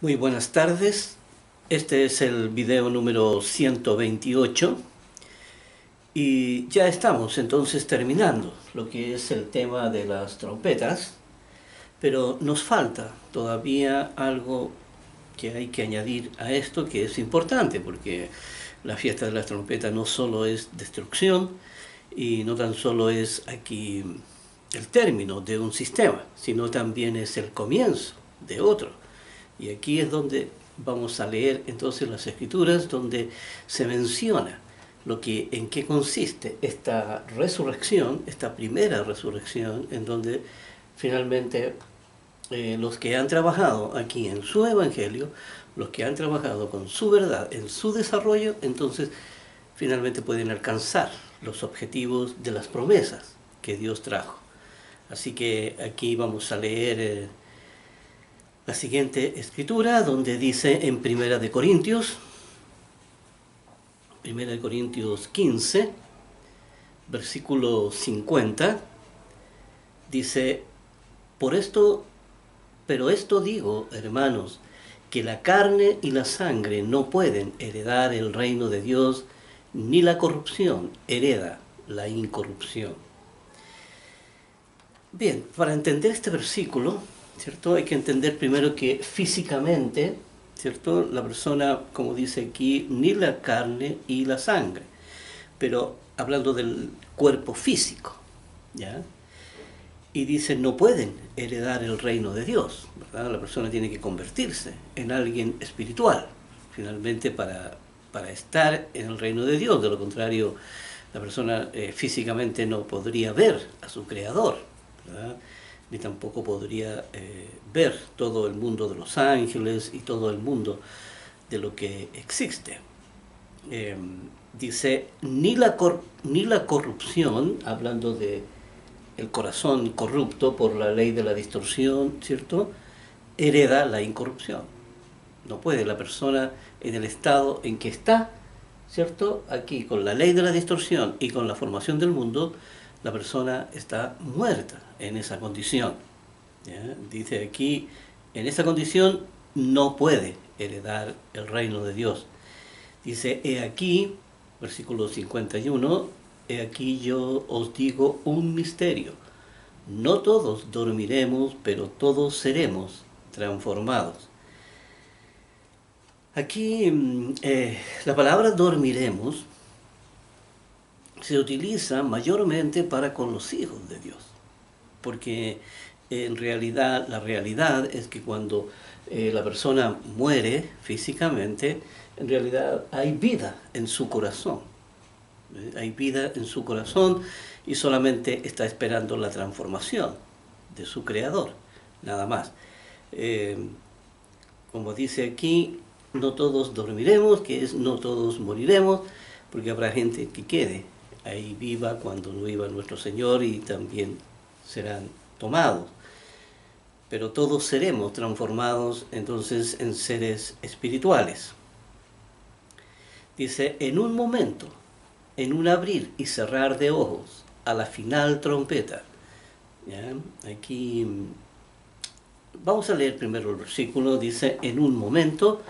Muy buenas tardes, este es el video número 128 y ya estamos entonces terminando lo que es el tema de las trompetas, pero nos falta todavía algo que hay que añadir a esto que es importante, porque la fiesta de las trompetas no solo es destrucción y no tan solo es aquí el término de un sistema, sino también es el comienzo de otro. Y aquí es donde vamos a leer entonces las escrituras, donde se menciona en qué consiste esta resurrección, esta primera resurrección, en donde finalmente los que han trabajado aquí en su evangelio, los que han trabajado con su verdad en su desarrollo, entonces finalmente pueden alcanzar los objetivos de las promesas que Dios trajo. Así que aquí vamos a leer la siguiente escritura, donde dice en Primera de Corintios 15, versículo 50, dice: pero esto digo, hermanos, que la carne y la sangre no pueden heredar el reino de Dios, ni la corrupción hereda la incorrupción. Bien, para entender este versículo, ¿cierto? Hay que entender primero que físicamente, ¿cierto? La persona, como dice aquí, ni la carne y la sangre, pero hablando del cuerpo físico, ¿ya? Y dice, no pueden heredar el reino de Dios, ¿verdad? La persona tiene que convertirse en alguien espiritual, finalmente, para estar en el reino de Dios. De lo contrario, la persona físicamente no podría ver a su Creador, ¿verdad? Ni tampoco podría ver todo el mundo de los ángeles y todo el mundo de lo que existe. Dice, ni la corrupción, hablando de el corazón corrupto por la ley de la distorsión, ¿cierto?, hereda la incorrupción. No puede la persona en el estado en que está, ¿cierto?, aquí con la ley de la distorsión y con la formación del mundo, la persona está muerta en esa condición. ¿Ya? Dice aquí, en esa condición no puede heredar el reino de Dios. Dice, he aquí, versículo 51, he aquí yo os digo un misterio. No todos dormiremos, pero todos seremos transformados. Aquí la palabra dormiremos se utiliza mayormente para con los hijos de Dios, porque en realidad, la realidad es que cuando la persona muere físicamente, en realidad hay vida en su corazón. Hay vida en su corazón y solamente está esperando la transformación de su Creador, nada más. Como dice aquí, no todos dormiremos, que es no todos moriremos, porque habrá gente que quede ahí viva cuando no viva nuestro Señor y también serán tomados. Pero todos seremos transformados entonces en seres espirituales. Dice, en un momento, en un abrir y cerrar de ojos, a la final trompeta. ¿Ya? Aquí vamos a leer primero el versículo. Dice, en un momento,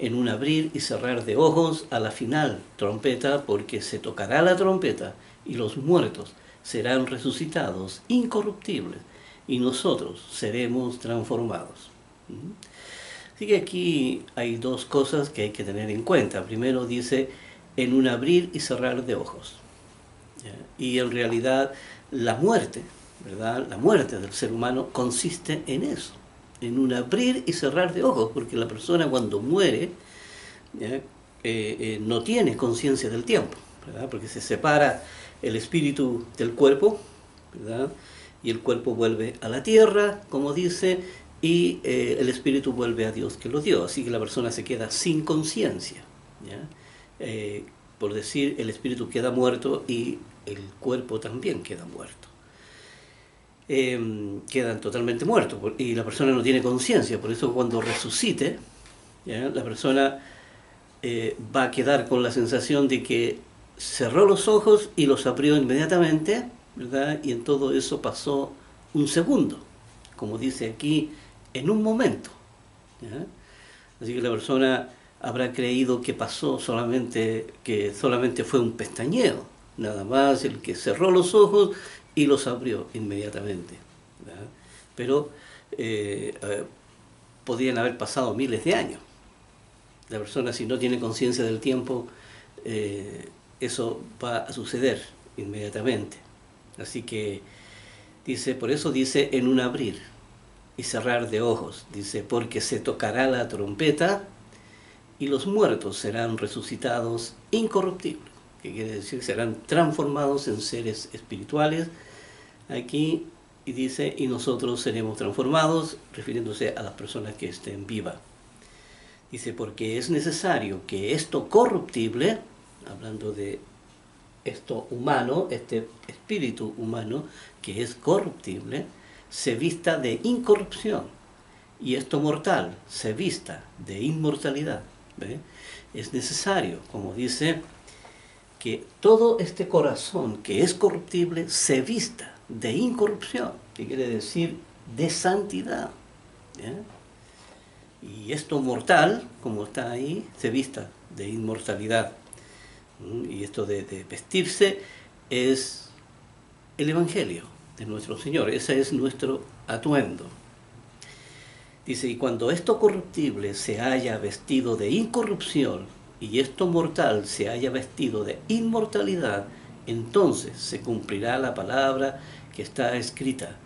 en un abrir y cerrar de ojos, a la final trompeta, porque se tocará la trompeta y los muertos serán resucitados incorruptibles y nosotros seremos transformados. Así que aquí hay dos cosas que hay que tener en cuenta. Primero dice, en un abrir y cerrar de ojos. ¿Ya? Y en realidad la muerte, ¿verdad?, la muerte del ser humano consiste en eso, en un abrir y cerrar de ojos, porque la persona cuando muere no tiene conciencia del tiempo, ¿verdad?, porque se separa el espíritu del cuerpo, ¿verdad?, y el cuerpo vuelve a la tierra, como dice, y el espíritu vuelve a Dios que lo dio. Así que la persona se queda sin conciencia, por decir, el espíritu queda muerto y el cuerpo también queda muerto. Quedan totalmente muertos y la persona no tiene conciencia. Por eso cuando resucite, ¿ya?, la persona va a quedar con la sensación de que cerró los ojos y los abrió inmediatamente, ¿verdad?, y en todo eso pasó un segundo, como dice aquí, en un momento, ¿ya? Así que la persona habrá creído que pasó solamente, que solamente fue un pestañeo, nada más el que cerró los ojos y los abrió inmediatamente, ¿verdad? Pero podrían haber pasado miles de años. La persona, si no tiene conciencia del tiempo, eso va a suceder inmediatamente. Así que dice, por eso dice en un abrir y cerrar de ojos, dice, porque se tocará la trompeta y los muertos serán resucitados incorruptibles, que quiere decir serán transformados en seres espirituales aquí, y dice, y nosotros seremos transformados, refiriéndose a las personas que estén vivas. Dice, porque es necesario que esto corruptible, hablando de esto humano, este espíritu humano que es corruptible, se vista de incorrupción, y esto mortal se vista de inmortalidad. ¿Ve? Es necesario, como dice, que todo este corazón que es corruptible se vista de incorrupción, que quiere decir de santidad. ¿Ya? Y esto mortal, como está ahí, se vista de inmortalidad. Y esto de vestirse es el Evangelio de nuestro Señor, ese es nuestro atuendo. Dice, y cuando esto corruptible se haya vestido de incorrupción y esto mortal se haya vestido de inmortalidad, entonces se cumplirá la palabra que está escrita: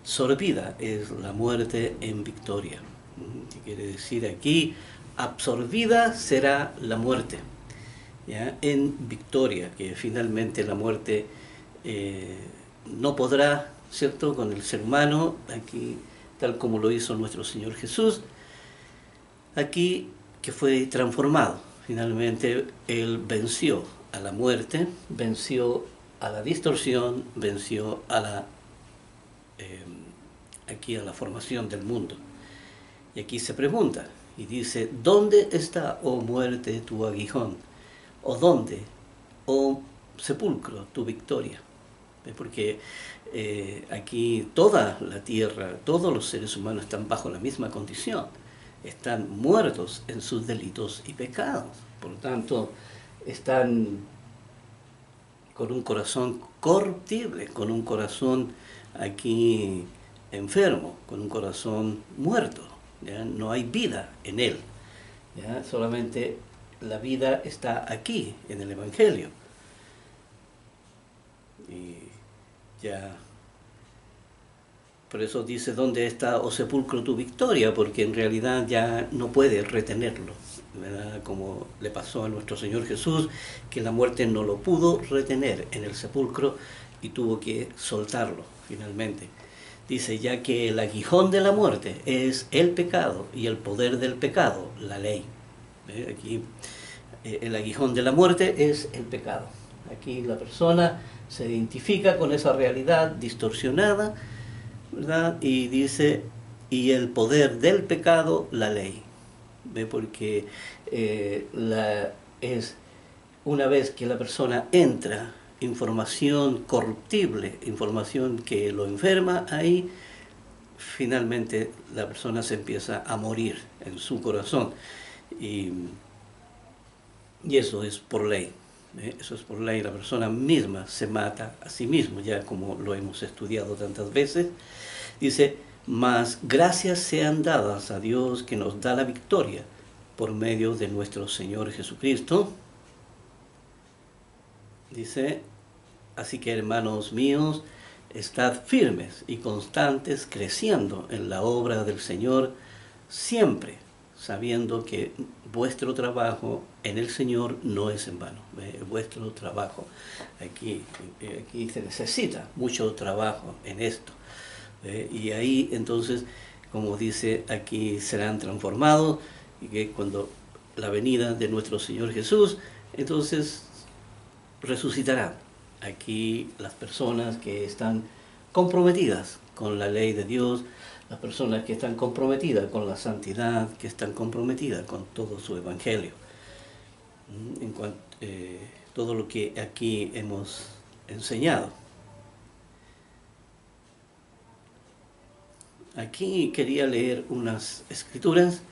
sorbida es la muerte en victoria. ¿Qué quiere decir aquí? Absorbida será la muerte, ¿ya? En victoria, que finalmente la muerte no podrá, ¿cierto?, con el ser humano, aquí, tal como lo hizo nuestro Señor Jesús, aquí que fue transformado. Finalmente Él venció a la muerte, venció a la distorsión, venció a la, aquí a la formación del mundo. Y aquí se pregunta, y dice, ¿dónde está, oh muerte, tu aguijón? ¿O dónde, oh sepulcro, tu victoria? Porque aquí toda la tierra, todos los seres humanos están bajo la misma condición. Están muertos en sus delitos y pecados. Por lo tanto, están con un corazón corruptible, con un corazón aquí enfermo, con un corazón muerto. ¿Ya? No hay vida en él. ¿Ya? Solamente la vida está aquí, en el Evangelio. Y ya, por eso dice, ¿dónde está, oh sepulcro, tu victoria? Porque en realidad ya no puede retenerlo, ¿verdad? Como le pasó a nuestro Señor Jesús, que la muerte no lo pudo retener en el sepulcro y tuvo que soltarlo finalmente. Dice, ya que el aguijón de la muerte es el pecado y el poder del pecado, la ley. Aquí el aguijón de la muerte es el pecado. Aquí la persona se identifica con esa realidad distorsionada, ¿verdad? Y dice, y el poder del pecado, la ley. ¿Ve? Porque es una vez que la persona entra información corruptible, información que lo enferma, ahí finalmente la persona se empieza a morir en su corazón. Y eso es por ley. Eso es por ley, la persona misma se mata a sí mismo, ya como lo hemos estudiado tantas veces. Dice, mas gracias sean dadas a Dios que nos da la victoria por medio de nuestro Señor Jesucristo. Dice, así que hermanos míos, estad firmes y constantes, creciendo en la obra del Señor, siempre sabiendo que vuestro trabajo en el Señor no es en vano. Vuestro trabajo, aquí se necesita mucho trabajo en esto. Y ahí entonces, como dice, aquí serán transformados, y que cuando la venida de nuestro Señor Jesús, entonces resucitarán aquí las personas que están comprometidas con la ley de Dios, las personas que están comprometidas con la santidad, que están comprometidas con todo su evangelio. En cuanto, todo lo que aquí hemos enseñado. Aquí quería leer unas escrituras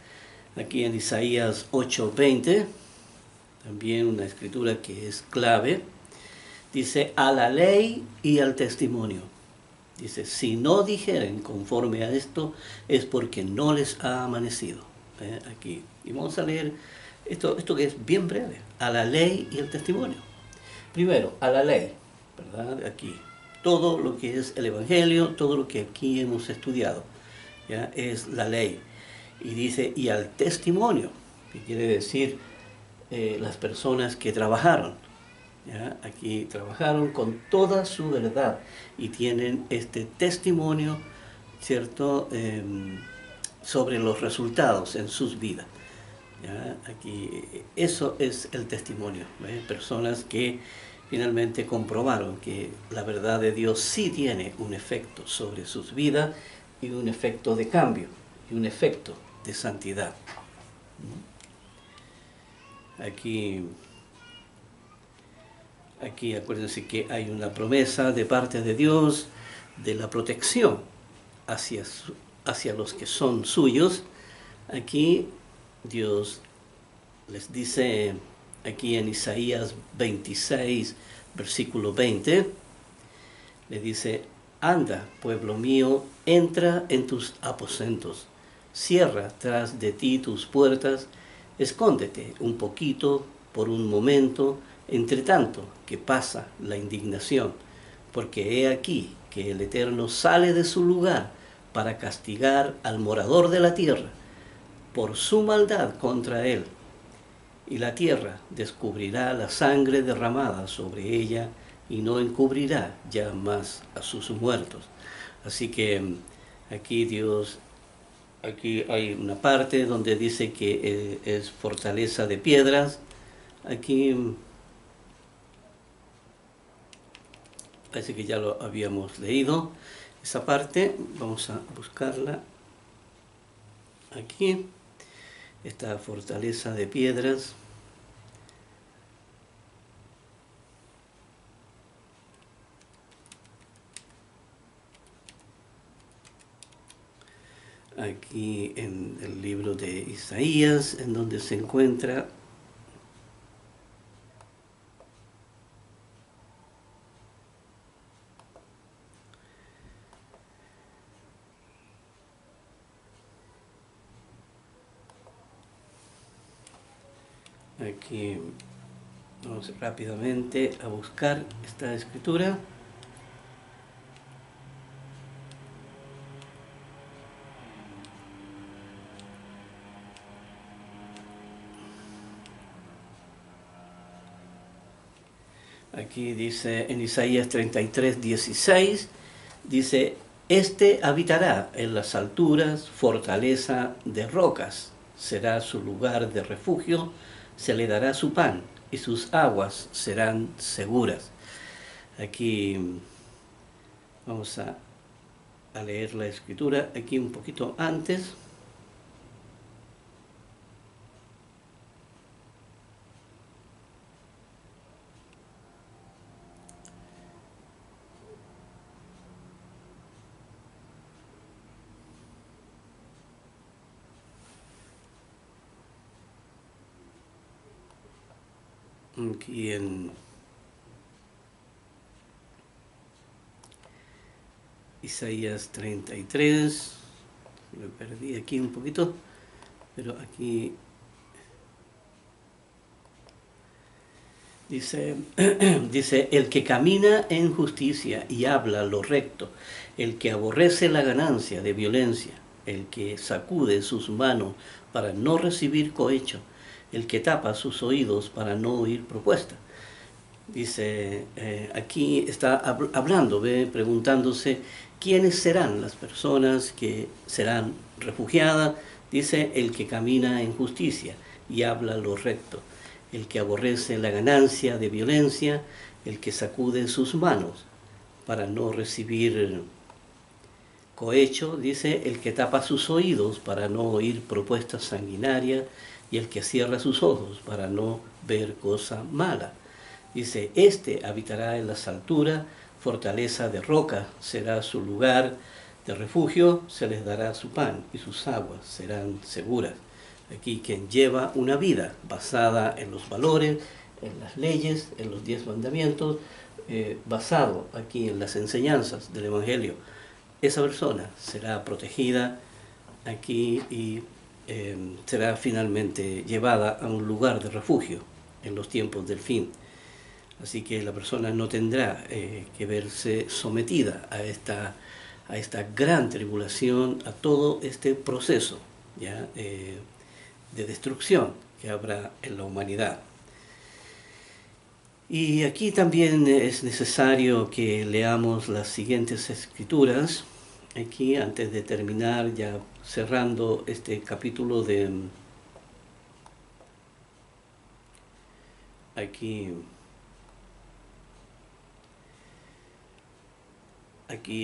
Aquí en Isaías 8:20, también una escritura que es clave, dice, a la ley y al testimonio. Dice, si no dijeren conforme a esto, es porque no les ha amanecido. Aquí. Y vamos a leer esto que es bien breve, a la ley y el testimonio. Primero, a la ley, ¿verdad? Aquí. Todo lo que es el Evangelio, todo lo que aquí hemos estudiado, ¿ya? Es la ley. Y dice, y al testimonio, que quiere decir las personas que trabajaron. ¿Ya? Aquí trabajaron con toda su verdad y tienen este testimonio, ¿cierto? Sobre los resultados en sus vidas. ¿Ya? Aquí, eso es el testimonio. Personas que finalmente comprobaron que la verdad de Dios sí tiene un efecto sobre sus vidas y un efecto de cambio y un efecto de santidad. Aquí acuérdense que hay una promesa de parte de Dios de la protección hacia los que son suyos. Aquí Dios les dice, aquí en Isaías 26, versículo 20, le dice, anda, pueblo mío, entra en tus aposentos, cierra tras de ti tus puertas, escóndete un poquito por un momento, entre tanto que pasa la indignación, porque he aquí que el Eterno sale de su lugar para castigar al morador de la tierra por su maldad contra él, y la tierra descubrirá la sangre derramada sobre ella y no encubrirá ya más a sus muertos. Así que aquí hay una parte donde dice que es fortaleza de piedras. Aquí parece que ya lo habíamos leído, esa parte. Vamos a buscarla aquí. Esta fortaleza de piedras. Aquí en el libro de Isaías, en donde se encuentra aquí. Vamos rápidamente a buscar esta escritura. Aquí dice en Isaías 33, 16, dice, este habitará en las alturas, fortaleza de rocas, será su lugar de refugio, se le dará su pan y sus aguas serán seguras. Aquí vamos a leer la escritura, aquí un poquito antes. Aquí en Isaías 33, lo perdí aquí un poquito, pero aquí dice, dice, el que camina en justicia y habla lo recto, el que aborrece la ganancia de violencia, el que sacude sus manos para no recibir cohecho, el que tapa sus oídos para no oír propuesta. Dice, aquí está hablando, preguntándose quiénes serán las personas que serán refugiadas. Dice, el que camina en justicia y habla lo recto, el que aborrece la ganancia de violencia, el que sacude sus manos para no recibir cohecho, dice, el que tapa sus oídos para no oír propuestas sanguinarias y el que cierra sus ojos para no ver cosa mala. Dice, este habitará en las alturas, fortaleza de roca será su lugar de refugio, se les dará su pan y sus aguas serán seguras. aquí quien lleva una vida basada en los valores, en las leyes, en los 10 mandamientos, basado aquí en las enseñanzas del Evangelio, esa persona será protegida aquí y será finalmente llevada a un lugar de refugio en los tiempos del fin. Así que la persona no tendrá que verse sometida a esta gran tribulación, a todo este proceso, ¿ya? De destrucción que habrá en la humanidad. Y aquí también es necesario que leamos las siguientes escrituras, aquí antes de terminar, ya cerrando este capítulo de... Aquí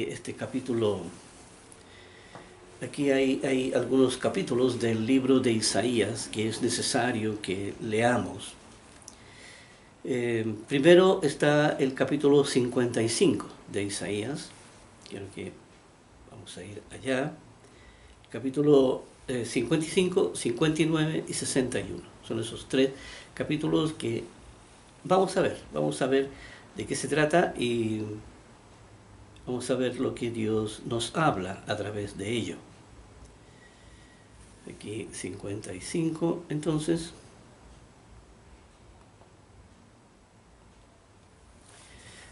este capítulo, aquí hay algunos capítulos del libro de Isaías que es necesario que leamos. Primero está el capítulo 55 de Isaías. Quiero que vamos a ir allá. Capítulo 55, 59 y 61. Son esos 3 capítulos que vamos a ver de qué se trata y vamos a ver lo que Dios nos habla a través de ello. Aquí 55, entonces.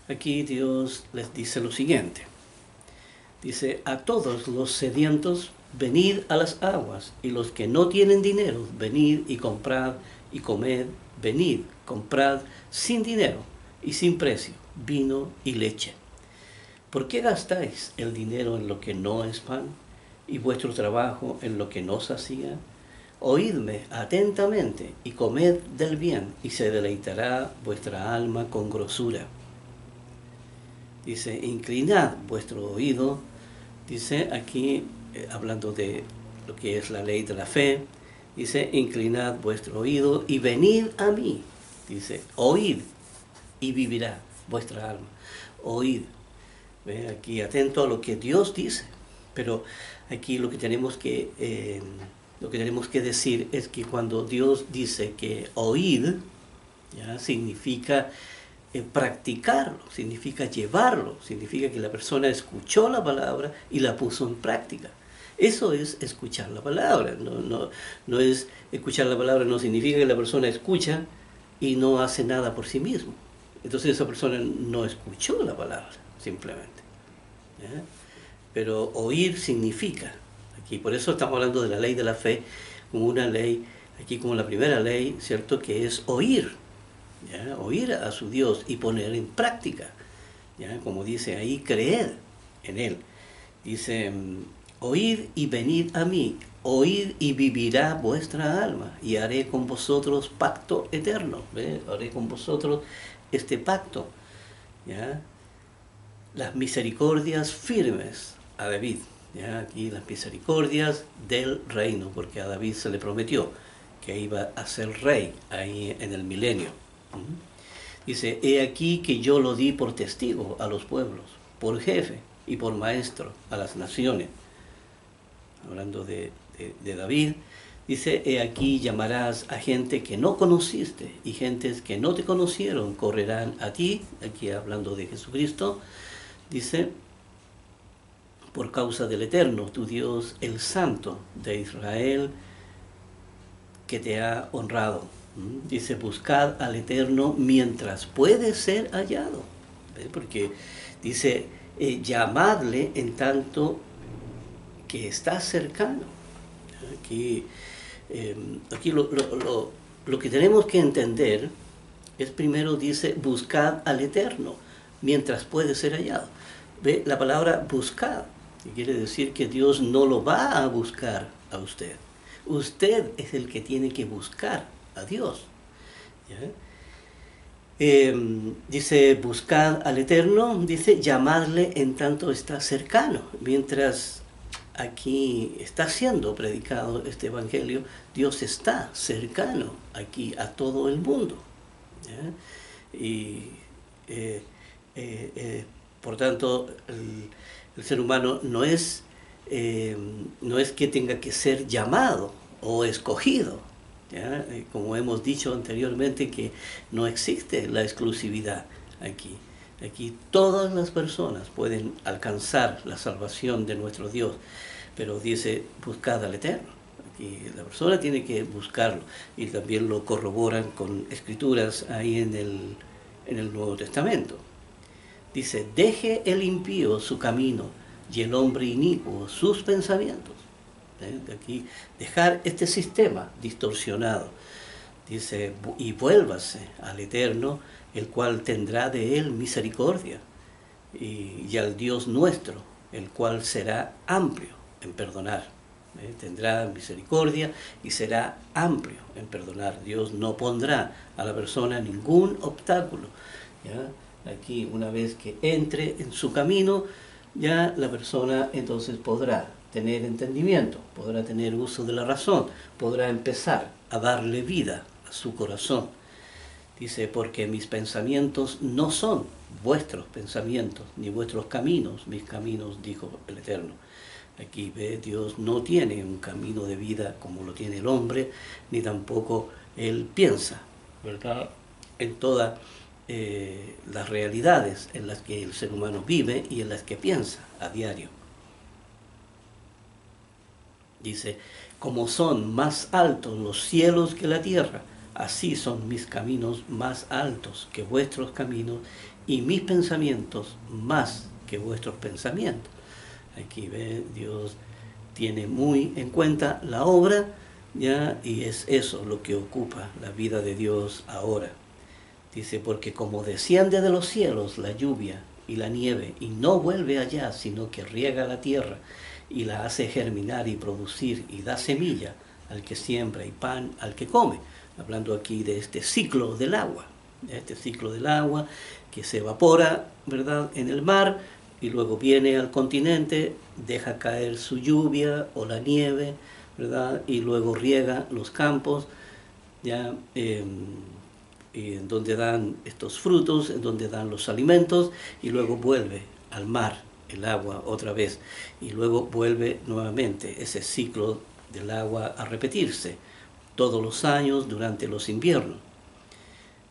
Aquí Dios les dice lo siguiente. Dice, a todos los sedientos, venid a las aguas, y los que no tienen dinero, venid y comprad y comed, venid, comprad sin dinero y sin precio, vino y leche. ¿Por qué gastáis el dinero en lo que no es pan, y vuestro trabajo en lo que no sacía? Oídme atentamente y comed del bien, y se deleitará vuestra alma con grosura. Dice, inclinad vuestro oído, dice aquí, hablando de lo que es la ley de la fe, dice, inclinad vuestro oído y venid a mí. Dice, oíd y vivirá vuestra alma. Oíd. ¿Ve? Aquí atento a lo que Dios dice, pero aquí lo que tenemos que decir es que cuando Dios dice que oíd, ¿ya? Significa practicarlo, significa llevarlo, significa que la persona escuchó la palabra y la puso en práctica. Eso es escuchar la palabra. No es escuchar la palabra, no significa que la persona escucha y no hace nada por sí mismo. Entonces esa persona no escuchó la palabra, simplemente. ¿Ya? Pero oír significa, aquí por eso estamos hablando de la ley de la fe como una ley, aquí como la primera ley, ¿cierto? Que es oír. ¿Ya? Oír a su Dios y poner en práctica, ¿ya? Como dice ahí, creer en Él. Dice, oíd y venid a mí, oíd y vivirá vuestra alma, y haré con vosotros pacto eterno. ¿Ve? Haré con vosotros este pacto, ¿ya? Las misericordias firmes a David, ¿ya? Aquí las misericordias del reino, porque a David se le prometió que iba a ser rey ahí en el milenio. Dice, he aquí que yo lo di por testigo a los pueblos, por jefe y por maestro a las naciones. Hablando de David, dice, he aquí llamarás a gente que no conociste, y gentes que no te conocieron correrán a ti, aquí hablando de Jesucristo, dice, por causa del Eterno, tu Dios, el Santo de Israel, que te ha honrado. Dice, buscad al Eterno mientras puede ser hallado. ¿Ve? Porque dice, llamadle en tanto que está cercano. Aquí lo que tenemos que entender es primero, dice, buscad al Eterno mientras puede ser hallado. ¿Ve? La palabra buscad, que quiere decir que Dios no lo va a buscar a usted. Usted es el que tiene que buscar a Dios. ¿Ya? Dice, buscad al Eterno, dice, llamadle en tanto está cercano. Mientras aquí está siendo predicado este evangelio, Dios está cercano aquí a todo el mundo. ¿Ya? Y por tanto, el ser humano no es que tenga que ser llamado o escogido. ¿Ya? Como hemos dicho anteriormente, que no existe la exclusividad aquí. Aquí todas las personas pueden alcanzar la salvación de nuestro Dios, pero dice, buscad al Eterno. Aquí la persona tiene que buscarlo, y también lo corroboran con escrituras ahí en el Nuevo Testamento. Dice, deje el impío su camino y el hombre inicuo sus pensamientos. De aquí, dejar este sistema distorsionado. Dice, y vuélvase al Eterno, el cual tendrá de él misericordia, y al Dios nuestro, el cual será amplio en perdonar. Tendrá misericordia y será amplio en perdonar. Dios no pondrá a la persona ningún obstáculo. ¿Ya? Aquí, una vez que entre en su camino, ya la persona entonces podrá tener entendimiento, podrá tener uso de la razón, podrá empezar a darle vida a su corazón. Dice, porque mis pensamientos no son vuestros pensamientos, ni vuestros caminos, mis caminos, dijo el Eterno. Aquí ve, Dios no tiene un camino de vida como lo tiene el hombre, ni tampoco él piensa, ¿verdad?, en todas las realidades en las que el ser humano vive y en las que piensa a diario. Dice, como son más altos los cielos que la tierra, así son mis caminos más altos que vuestros caminos, y mis pensamientos más que vuestros pensamientos. Aquí ve, Dios tiene muy en cuenta la obra, ¿ya? Y es eso lo que ocupa la vida de Dios ahora. Dice, porque como desciende de los cielos la lluvia y la nieve, y no vuelve allá, sino que riega la tierra, y la hace germinar y producir, y da semilla al que siembra y pan al que come. Hablando aquí de este ciclo del agua, que se evapora, ¿verdad?, en el mar, y luego viene al continente, deja caer su lluvia o la nieve, ¿verdad?, y luego riega los campos, ya, en donde dan estos frutos, en donde dan los alimentos, y luego vuelve al mar el agua otra vez, y luego vuelve nuevamente ese ciclo del agua a repetirse todos los años durante los inviernos.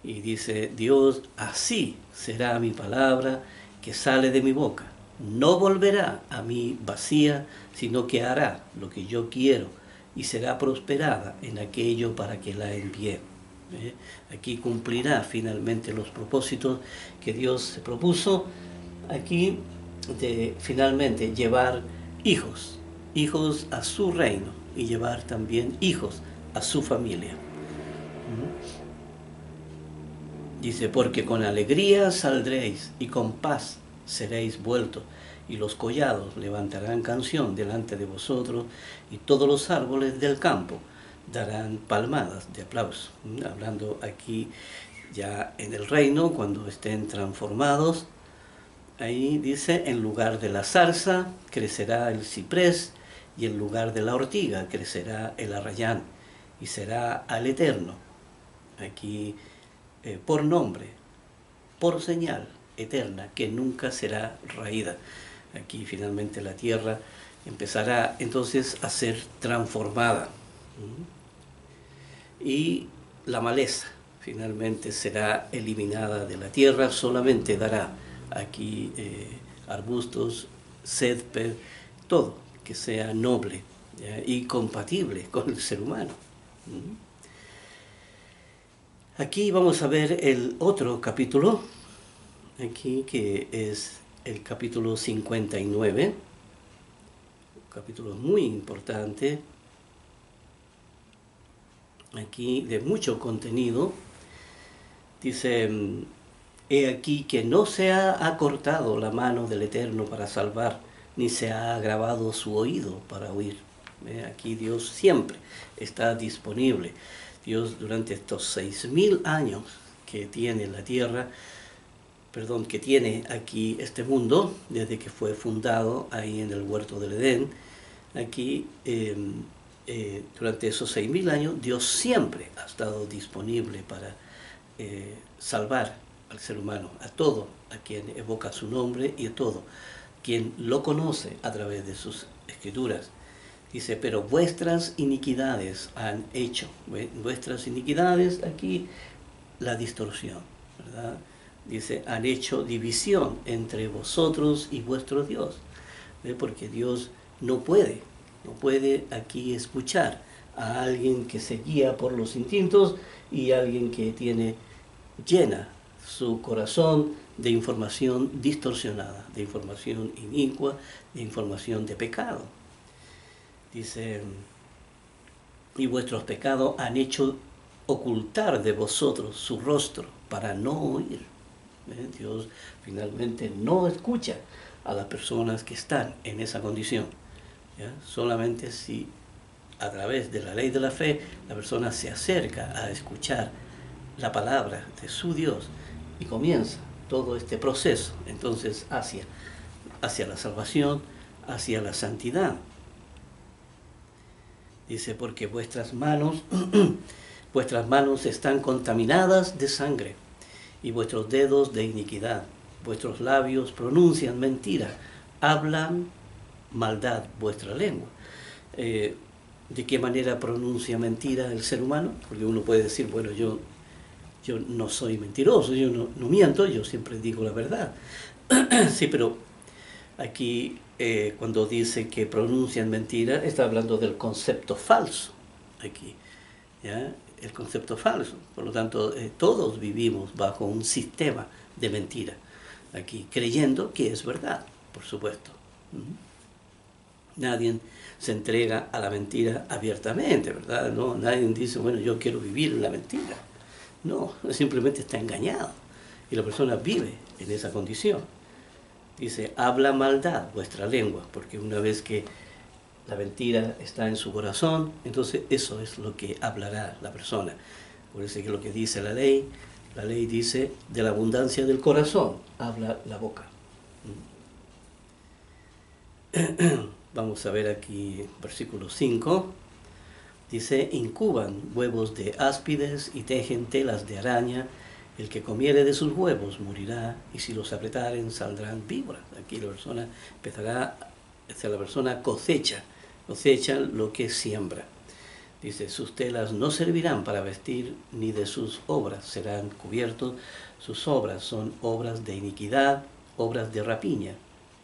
Y dice Dios, así será mi palabra que sale de mi boca. No volverá a mí vacía, sino que hará lo que yo quiero y será prosperada en aquello para que la envié. Aquí cumplirá finalmente los propósitos que Dios se propuso aquí, de finalmente llevar hijos a su reino, y llevar también hijos a su familia. Dice, porque con alegría saldréis y con paz seréis vueltos, y los collados levantarán canción delante de vosotros, y todos los árboles del campo darán palmadas de aplauso. Hablando aquí ya en el reino, cuando estén transformados, ahí dice, en lugar de la zarza crecerá el ciprés, y en lugar de la ortiga crecerá el arrayán, y será al Eterno, aquí por nombre, por señal eterna, que nunca será raída. Aquí finalmente la tierra empezará entonces a ser transformada. Y la maleza finalmente será eliminada de la tierra, solamente dará aquí arbustos, césped, todo que sea noble, ¿ya?, y compatible con el ser humano. Aquí vamos a ver el otro capítulo, aquí que es el capítulo 59, un capítulo muy importante, aquí de mucho contenido. Dice, he aquí que no se ha acortado la mano del Eterno para salvar, ni se ha agravado su oído para oír. Aquí Dios siempre está disponible. Dios, durante estos 6000 años que tiene la tierra, que tiene aquí este mundo, desde que fue fundado ahí en el huerto del Edén, aquí durante esos 6000 años, Dios siempre ha estado disponible para salvar al ser humano, a todo a quien evoca su nombre y a todo quien lo conoce a través de sus escrituras. Dice, pero vuestras iniquidades han hecho. Vuestras iniquidades, aquí la distorsión, ¿verdad? Dice, han hecho división entre vosotros y vuestro Dios. Porque Dios no puede aquí escuchar a alguien que se guía por los instintos y alguien que llena su corazón de información distorsionada, de información inicua, de información de pecado. Dice, y vuestros pecados han hecho ocultar de vosotros su rostro para no oír. Dios finalmente no escucha a las personas que están en esa condición. ¿Ya? Solamente si a través de la ley de la fe la persona se acerca a escuchar la palabra de su Dios y comienza todo este proceso entonces hacia la salvación, hacia la santidad. Dice, porque vuestras manos están contaminadas de sangre y vuestros dedos de iniquidad. Vuestros labios pronuncian mentira, hablan maldad vuestra lengua. ¿De qué manera pronuncia mentira el ser humano? Porque uno puede decir, bueno, yo no soy mentiroso, yo no miento, yo siempre digo la verdad. Sí, pero aquí cuando dice que pronuncian mentira, está hablando del concepto falso aquí, ¿ya? El concepto falso. Por lo tanto, todos vivimos bajo un sistema de mentira aquí, creyendo que es verdad, por supuesto. Nadie se entrega a la mentira abiertamente, ¿verdad? No, nadie dice, bueno, yo quiero vivir en la mentira. No, simplemente está engañado. Y la persona vive en esa condición. Dice, habla maldad vuestra lengua, porque una vez que la mentira está en su corazón, entonces eso es lo que hablará la persona. Por eso es que lo que dice la ley dice, de la abundancia del corazón habla la boca. Vamos a ver aquí versículo 5. Dice, incuban huevos de áspides y tejen telas de araña. El que comiere de sus huevos morirá, y si los apretaren saldrán víboras. Aquí la persona cosecha lo que siembra. Dice, sus telas no servirán para vestir, ni de sus obras serán cubiertos. Sus obras son obras de iniquidad, obras de rapiña.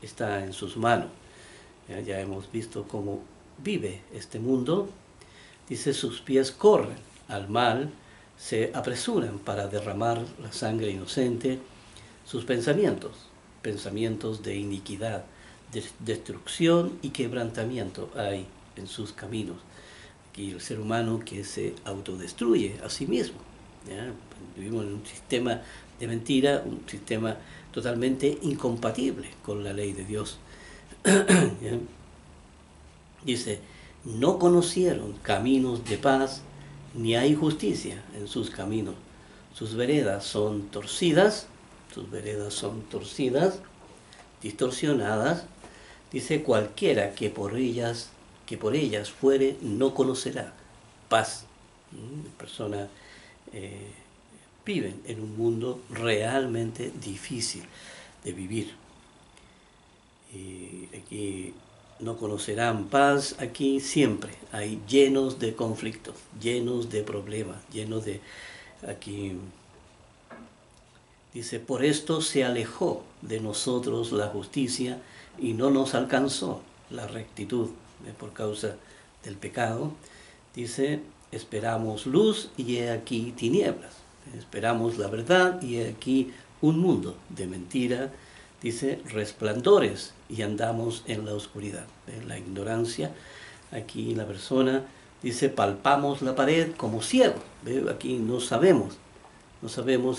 Está en sus manos. Ya hemos visto cómo vive este mundo. Dice, sus pies corren al mal, se apresuran para derramar la sangre inocente. Sus pensamientos de iniquidad, de destrucción y quebrantamiento hay en sus caminos. Aquí el ser humano que se autodestruye a sí mismo. ¿Ya? Vivimos en un sistema de mentira, un sistema totalmente incompatible con la ley de Dios. ¿Ya? Dice, no conocieron caminos de paz, ni hay justicia en sus caminos. Sus veredas son torcidas, distorsionadas. Dice, cualquiera que por ellas fuere, no conocerá paz. Las personas viven en un mundo realmente difícil de vivir. Y aquí no conocerán paz, aquí siempre hay llenos de conflictos, llenos de problemas, aquí dice, por esto se alejó de nosotros la justicia y no nos alcanzó la rectitud, por causa del pecado. Dice, esperamos luz y he aquí tinieblas, esperamos la verdad y he aquí un mundo de mentira. Dice, resplandores y andamos en la oscuridad, en la ignorancia. Aquí la persona dice, palpamos la pared como ciegos. Aquí no sabemos,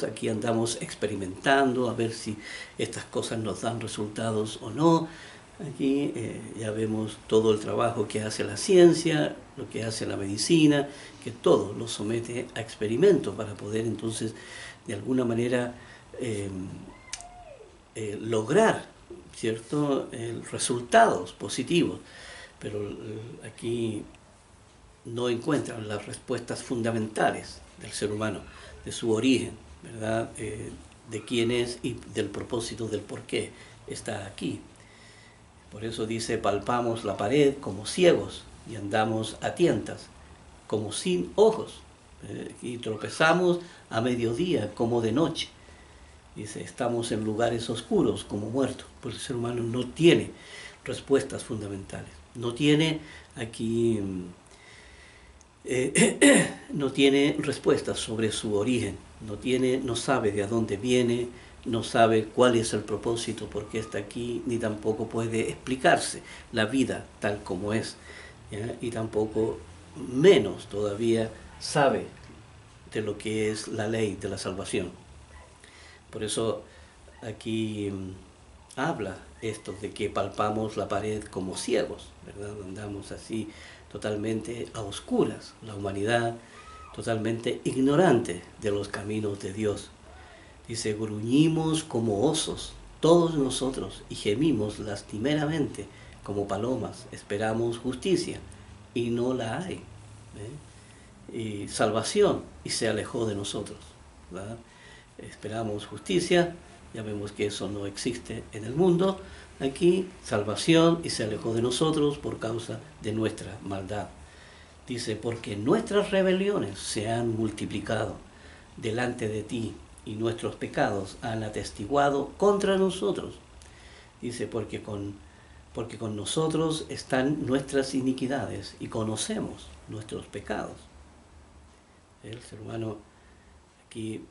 aquí andamos experimentando a ver si estas cosas nos dan resultados o no. Aquí ya vemos todo el trabajo que hace la ciencia, lo que hace la medicina, que todo lo somete a experimento para poder entonces de alguna manera lograr, ¿cierto?, resultados positivos, pero aquí no encuentran las respuestas fundamentales del ser humano, de su origen, ¿verdad?, de quién es y del propósito del por qué está aquí. Por eso dice, palpamos la pared como ciegos, y andamos a tientas, como sin ojos, y tropezamos a mediodía como de noche. Dice, estamos en lugares oscuros como muertos, pues el ser humano no tiene respuestas fundamentales, no tiene aquí, no tiene respuestas sobre su origen, no sabe de dónde viene, no sabe cuál es el propósito, por qué está aquí, ni tampoco puede explicarse la vida tal como es, ¿ya? Y tampoco, menos todavía, sabe de lo que es la ley de la salvación. Por eso aquí habla esto de que palpamos la pared como ciegos, ¿verdad? Andamos así totalmente a oscuras, la humanidad totalmente ignorante de los caminos de Dios. Dice, gruñimos como osos, todos nosotros, y gemimos lastimeramente como palomas, esperamos justicia, y no la hay. Y salvación, y se alejó de nosotros, ¿verdad? Esperamos justicia, ya vemos que eso no existe en el mundo. Aquí, salvación, y se alejó de nosotros por causa de nuestra maldad. Dice, porque nuestras rebeliones se han multiplicado delante de ti, y nuestros pecados han atestiguado contra nosotros. Dice, porque con nosotros están nuestras iniquidades, y conocemos nuestros pecados. El ser humano aquí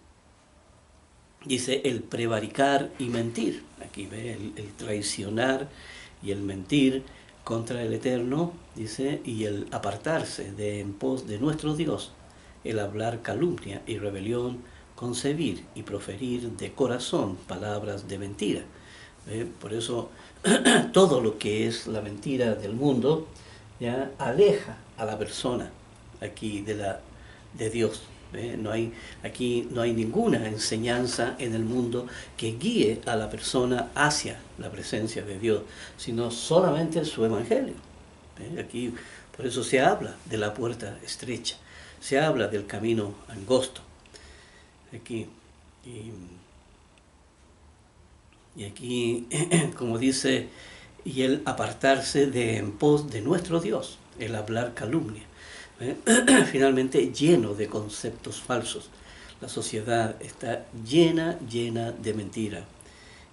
dice el prevaricar y mentir. Aquí ve el traicionar y el mentir contra el Eterno, dice, y el apartarse de en pos de nuestro Dios, el hablar calumnia y rebelión, concebir y proferir de corazón palabras de mentira. Por eso todo lo que es la mentira del mundo ya aleja a la persona aquí de Dios. Aquí no hay ninguna enseñanza en el mundo que guíe a la persona hacia la presencia de Dios, sino solamente su evangelio. Aquí, por eso se habla de la puerta estrecha, se habla del camino angosto. Aquí, y aquí, como dice, y el apartarse de en pos de nuestro Dios, el hablar calumnia. Finalmente lleno de conceptos falsos. La sociedad está llena de mentira.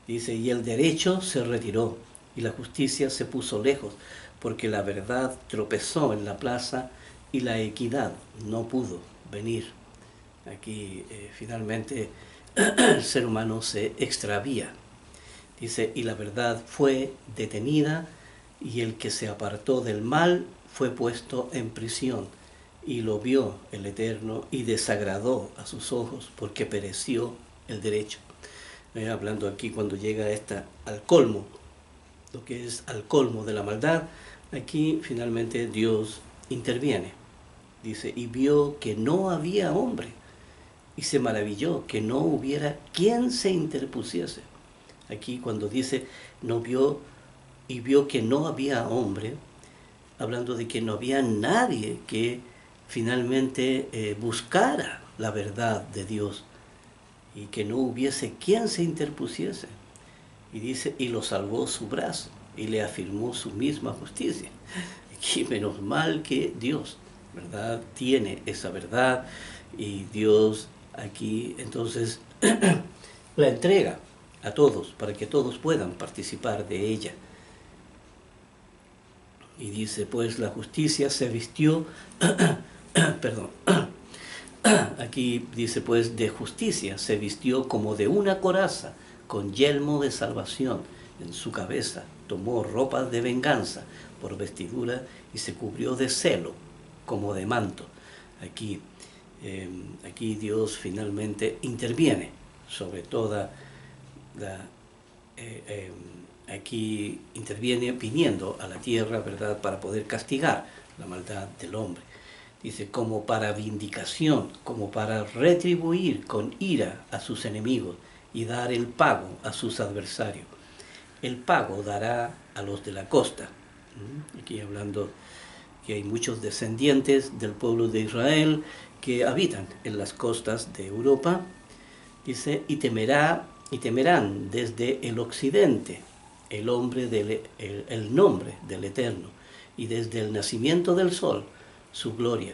Dice, y el derecho se retiró, y la justicia se puso lejos, porque la verdad tropezó en la plaza, y la equidad no pudo venir. Aquí finalmente el ser humano se extravía. Dice, y la verdad fue detenida, y el que se apartó del mal fue puesto en prisión, y lo vio el Eterno, y desagradó a sus ojos, porque pereció el derecho. Hablando aquí cuando llega al colmo, lo que es al colmo de la maldad, aquí finalmente Dios interviene. Dice, y vio que no había hombre, y se maravilló que no hubiera quien se interpusiese. Aquí cuando dice, no vio, y vio que no había hombre, hablando de que no había nadie que finalmente buscara la verdad de Dios, y que no hubiese quien se interpusiese. Y dice, y lo salvó su brazo, y le afirmó su misma justicia. Y menos mal que Dios, ¿verdad?, tiene esa verdad, y Dios aquí entonces la entrega a todos, para que todos puedan participar de ella. Y dice, pues la justicia se vistió, perdón, aquí dice, pues de justicia se vistió como de una coraza, con yelmo de salvación en su cabeza, tomó ropa de venganza por vestidura, y se cubrió de celo como de manto. Aquí Dios finalmente interviene sobre toda aquí interviene viniendo a la tierra, ¿verdad?, para poder castigar la maldad del hombre. Dice, como para vindicación, como para retribuir con ira a sus enemigos y dar el pago a sus adversarios. El pago dará a los de la costa. Aquí hablando que hay muchos descendientes del pueblo de Israel que habitan en las costas de Europa. Dice, y temerán desde el occidente el nombre del Eterno, y desde el nacimiento del sol su gloria,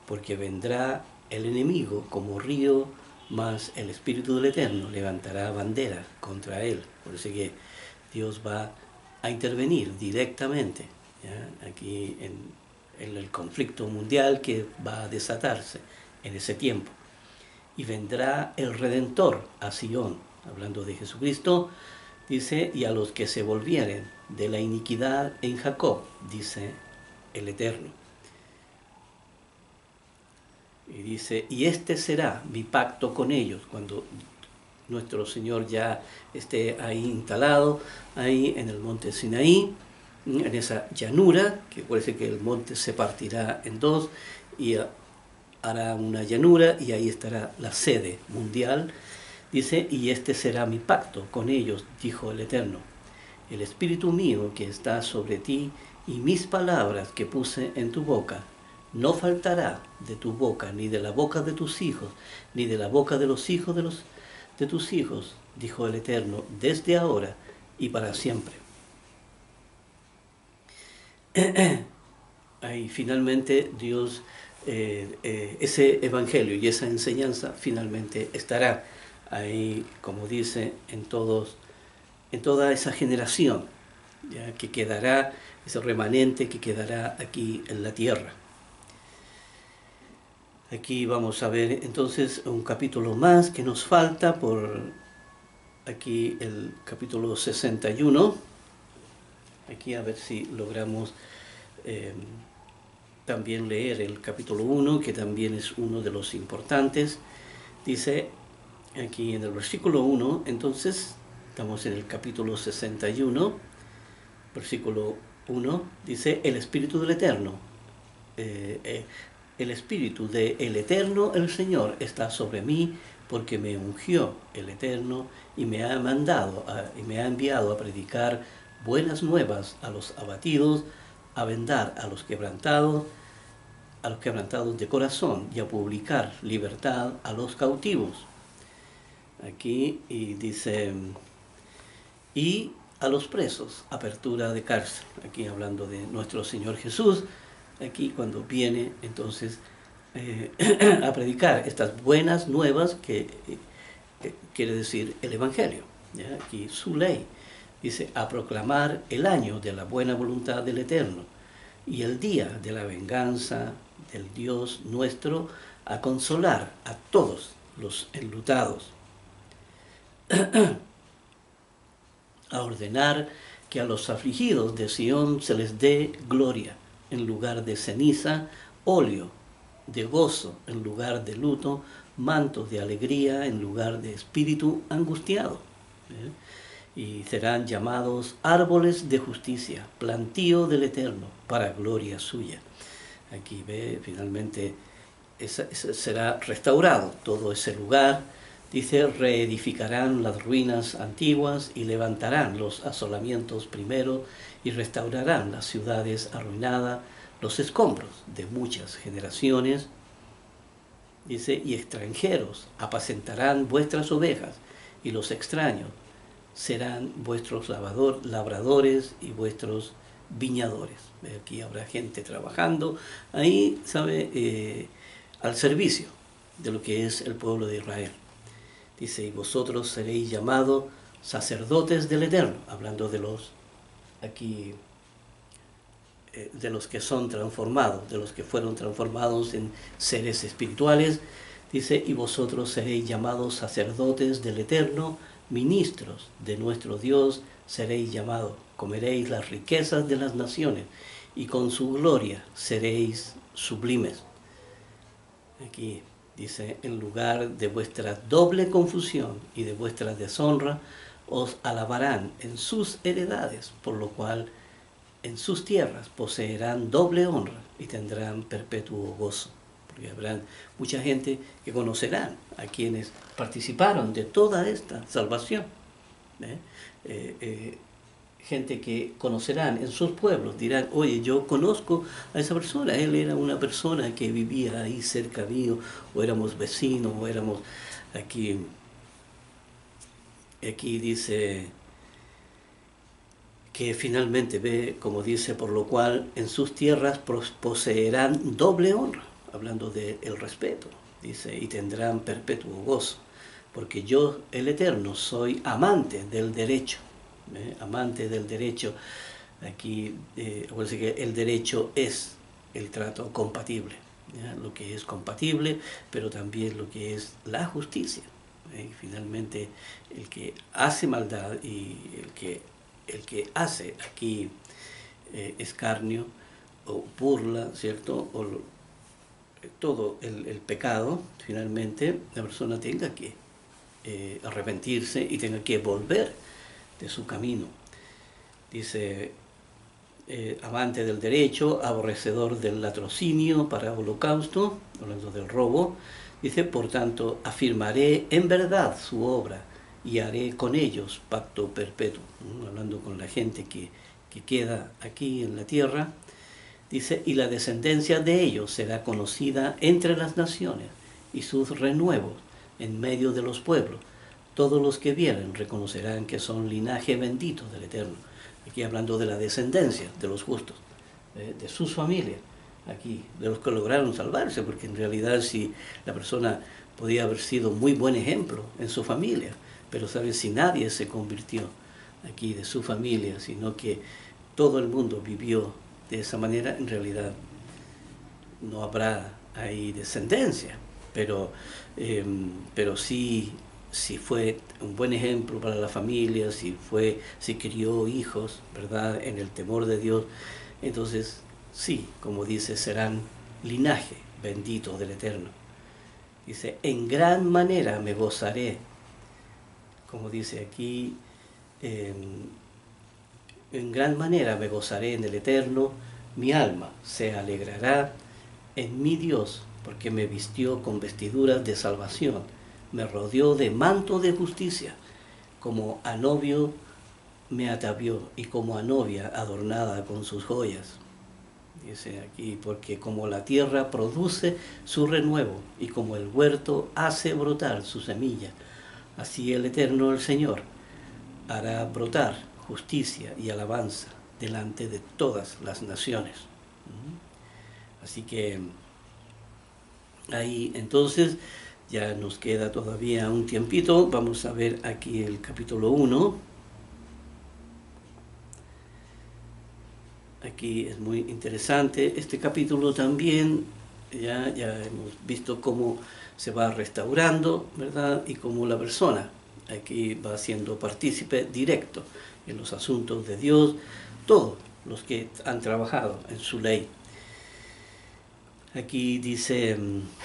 porque vendrá el enemigo como río, mas el Espíritu del Eterno levantará bandera contra él. Por eso que Dios va a intervenir directamente, ¿ya?, aquí en el conflicto mundial que va a desatarse en ese tiempo. Y vendrá el Redentor a Sion, hablando de Jesucristo, dice, y a los que se volvieren de la iniquidad en Jacob, dice el Eterno. Y dice, y este será mi pacto con ellos, cuando nuestro Señor ya esté ahí instalado, ahí en el monte Sinaí, en esa llanura, que parece que el monte se partirá en dos, y hará una llanura, y ahí estará la sede mundial. Dice, y este será mi pacto con ellos, dijo el Eterno. El Espíritu mío que está sobre ti, y mis palabras que puse en tu boca, no faltará de tu boca, ni de la boca de tus hijos, ni de la boca de los hijos de tus hijos, dijo el Eterno, desde ahora y para siempre. Ahí finalmente Dios, ese evangelio y esa enseñanza finalmente estará ahí, como dice, en toda esa generación, ya que quedará, ese remanente que quedará aquí en la tierra. Aquí vamos a ver entonces un capítulo más que nos falta, por aquí el capítulo 61. Aquí a ver si logramos también leer el capítulo 1, que también es uno de los importantes. Dice aquí en el versículo 1, entonces estamos en el capítulo 61, versículo 1, dice, el Espíritu del Eterno. El Espíritu del Eterno, el Señor, está sobre mí, porque me ungió el Eterno y me ha enviado a predicar buenas nuevas a los abatidos, a vendar a los quebrantados de corazón, y a publicar libertad a los cautivos. Aquí y dice, y a los presos, apertura de cárcel. Aquí hablando de nuestro Señor Jesús, aquí cuando viene entonces a predicar estas buenas nuevas, que quiere decir el Evangelio, ¿ya? Aquí su ley, dice, a proclamar el año de la buena voluntad del Eterno y el día de la venganza del Dios nuestro, a consolar a todos los enlutados, a ordenar que a los afligidos de Sión se les dé gloria en lugar de ceniza, óleo de gozo en lugar de luto, mantos de alegría en lugar de espíritu angustiado. Y serán llamados árboles de justicia, plantío del Eterno, para gloria suya. Aquí ve, finalmente será restaurado todo ese lugar. Dice, reedificarán las ruinas antiguas y levantarán los asolamientos primeros y restaurarán las ciudades arruinadas, los escombros de muchas generaciones. Dice, y extranjeros apacentarán vuestras ovejas, y los extraños serán vuestros labradores y vuestros viñadores. Aquí habrá gente trabajando ahí, ¿sabe? Al servicio de lo que es el pueblo de Israel. Dice, y vosotros seréis llamados sacerdotes del Eterno, hablando de los, aquí, de los que son transformados, de los que fueron transformados en seres espirituales. Dice, y vosotros seréis llamados sacerdotes del Eterno, ministros de nuestro Dios seréis llamados, comeréis las riquezas de las naciones, y con su gloria seréis sublimes. Aquí dice, en lugar de vuestra doble confusión y de vuestra deshonra, os alabarán en sus heredades, por lo cual en sus tierras poseerán doble honra y tendrán perpetuo gozo. Porque habrá mucha gente que conocerán a quienes participaron de toda esta salvación. Gente que conocerán en sus pueblos, dirán, oye, yo conozco a esa persona, él era una persona que vivía ahí cerca mío, o éramos vecinos, o éramos aquí dice que finalmente ve, como dice, por lo cual en sus tierras poseerán doble honra, hablando del respeto, dice, y tendrán perpetuo gozo, porque yo, el Eterno, soy amante del derecho, amante del derecho. Aquí, acuérdense que el derecho es el trato compatible, ¿ya? Lo que es compatible, pero también lo que es la justicia. Finalmente, el que hace maldad y el que hace aquí escarnio o burla, ¿cierto? O todo el pecado, finalmente la persona tenga que arrepentirse y tenga que volver de su camino. Dice, amante del derecho, aborrecedor del latrocinio para holocausto, hablando del robo. Dice, por tanto, afirmaré en verdad su obra y haré con ellos pacto perpetuo, ¿no? Hablando con la gente que queda aquí en la tierra. Dice, y la descendencia de ellos será conocida entre las naciones y sus renuevos en medio de los pueblos. Todos los que vieren reconocerán que son linaje bendito del Eterno. Aquí hablando de la descendencia de los justos, de sus familias, aquí, de los que lograron salvarse, porque en realidad si la persona podía haber sido muy buen ejemplo en su familia, pero sabes, si nadie se convirtió aquí de su familia, sino que todo el mundo vivió de esa manera, en realidad no habrá ahí descendencia, pero sí, si fue un buen ejemplo para la familia, si crió hijos, ¿verdad?, en el temor de Dios, entonces sí, como dice, serán linaje bendito del Eterno. Dice, en gran manera me gozaré, como dice aquí, en gran manera me gozaré en el Eterno, mi alma se alegrará en mi Dios, porque me vistió con vestiduras de salvación, me rodeó de manto de justicia, como a novio me atavió y como a novia adornada con sus joyas. Dice aquí, porque como la tierra produce su renuevo y como el huerto hace brotar su semilla, así el Eterno, el Señor, hará brotar justicia y alabanza delante de todas las naciones. Así que ahí entonces ya nos queda todavía un tiempito. Vamos a ver aquí el capítulo 1. Aquí es muy interesante este capítulo también. Ya hemos visto cómo se va restaurando, ¿verdad? Y cómo la persona aquí va siendo partícipe directo en los asuntos de Dios, todos los que han trabajado en su ley. Aquí dice,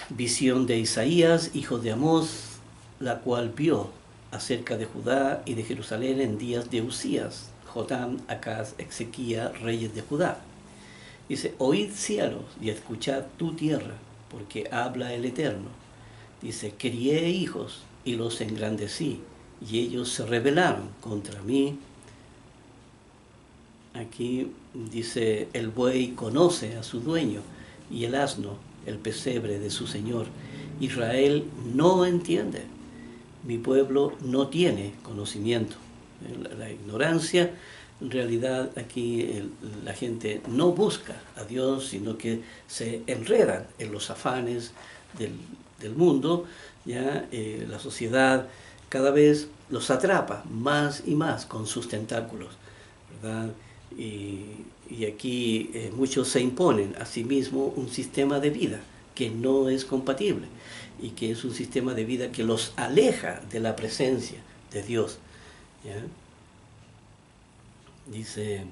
visión de Isaías, hijo de Amós, la cual vio acerca de Judá y de Jerusalén en días de Usías, Jotam, Acaz, Ezequía, reyes de Judá. Dice, oíd cielos y escuchad tu tierra, porque habla el Eterno. Dice, crié hijos y los engrandecí, y ellos se rebelaron contra mí. Aquí dice, el buey conoce a su dueño, y el asno el pesebre de su señor. Israel no entiende, mi pueblo no tiene conocimiento. La ignorancia, en realidad aquí la gente no busca a Dios, sino que se enredan en los afanes del mundo. Ya la sociedad cada vez los atrapa más y más con sus tentáculos, ¿verdad? Y aquí muchos se imponen a sí mismos un sistema de vida que no es compatible y que es un sistema de vida que los aleja de la presencia de Dios, ¿ya? Dice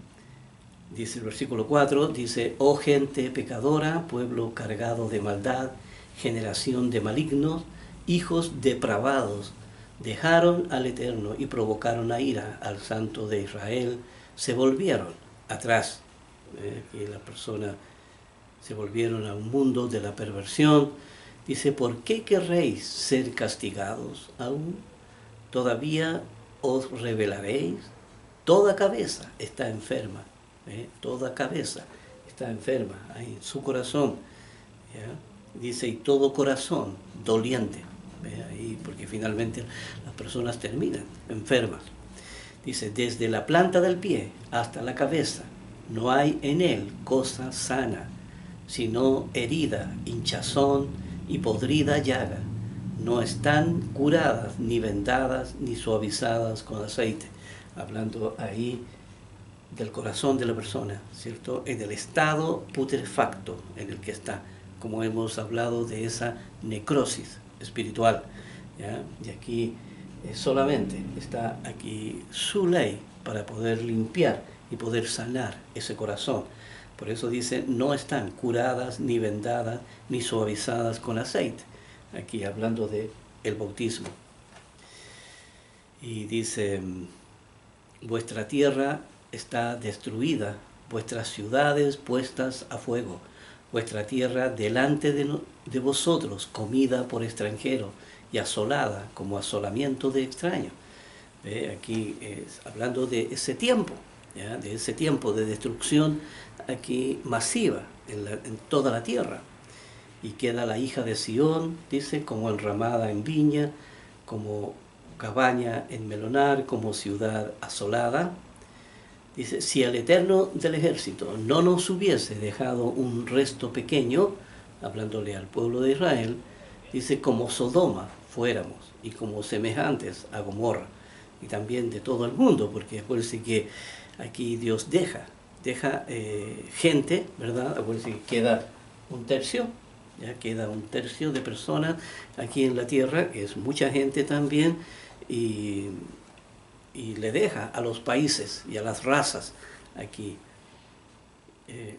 el versículo 4, dice, oh gente pecadora, pueblo cargado de maldad, generación de malignos, hijos depravados, dejaron al Eterno y provocaron a ira al Santo de Israel, se volvieron atrás, que la persona se volvieron a un mundo de la perversión. Dice, ¿por qué querréis ser castigados aún? ¿Todavía os rebelaréis? Toda cabeza está enferma, toda cabeza está enferma ahí en su corazón, ¿ya? Dice, y todo corazón doliente, ahí, porque finalmente las personas terminan enfermas. Dice, desde la planta del pie hasta la cabeza, no hay en él cosa sana, sino herida, hinchazón y podrida llaga. No están curadas, ni vendadas, ni suavizadas con aceite. Hablando ahí del corazón de la persona, ¿cierto? En el estado putrefacto en el que está, como hemos hablado de esa necrosis espiritual, ¿ya? Y aquí solamente está aquí su ley para poder limpiar y poder sanar ese corazón. Por eso dice, no están curadas, ni vendadas, ni suavizadas con aceite. Aquí hablando de el bautismo. Y dice, vuestra tierra está destruida, vuestras ciudades puestas a fuego, vuestra tierra delante de vosotros, comida por extranjeros y asolada como asolamiento de extraños. Aquí hablando de ese tiempo, ¿ya? De ese tiempo de destrucción aquí masiva en toda la tierra. Y queda la hija de Sión, dice, como enramada en viña, como cabaña en melonar, como ciudad asolada. Dice, si el Eterno del ejército no nos hubiese dejado un resto pequeño, hablándole al pueblo de Israel, dice, como Sodoma fuéramos y como semejantes a Gomorra, y también de todo el mundo, porque acuérdense que aquí Dios deja gente, ¿verdad? Acuérdense que queda un tercio, ya queda un tercio de personas aquí en la tierra, que es mucha gente también, y le deja a los países y a las razas aquí,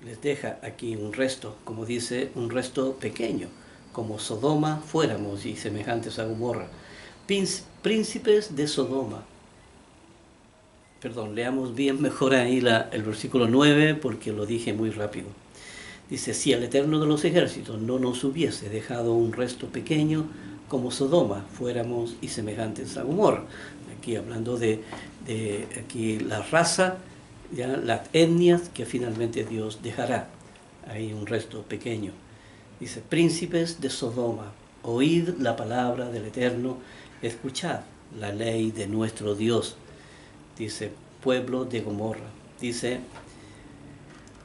les deja aquí un resto, como dice, un resto pequeño, como Sodoma fuéramos y semejantes a Gomorra. Príncipes de Sodoma. Perdón, leamos bien mejor ahí el versículo 9 porque lo dije muy rápido. Dice, si el Eterno de los ejércitos no nos hubiese dejado un resto pequeño, como Sodoma fuéramos y semejantes a Gomorra. Aquí hablando de aquí la raza, ya las etnias que finalmente Dios dejará. Hay un resto pequeño. Dice, príncipes de Sodoma, oíd la palabra del Eterno, escuchad la ley de nuestro Dios. Dice, pueblo de Gomorra. Dice,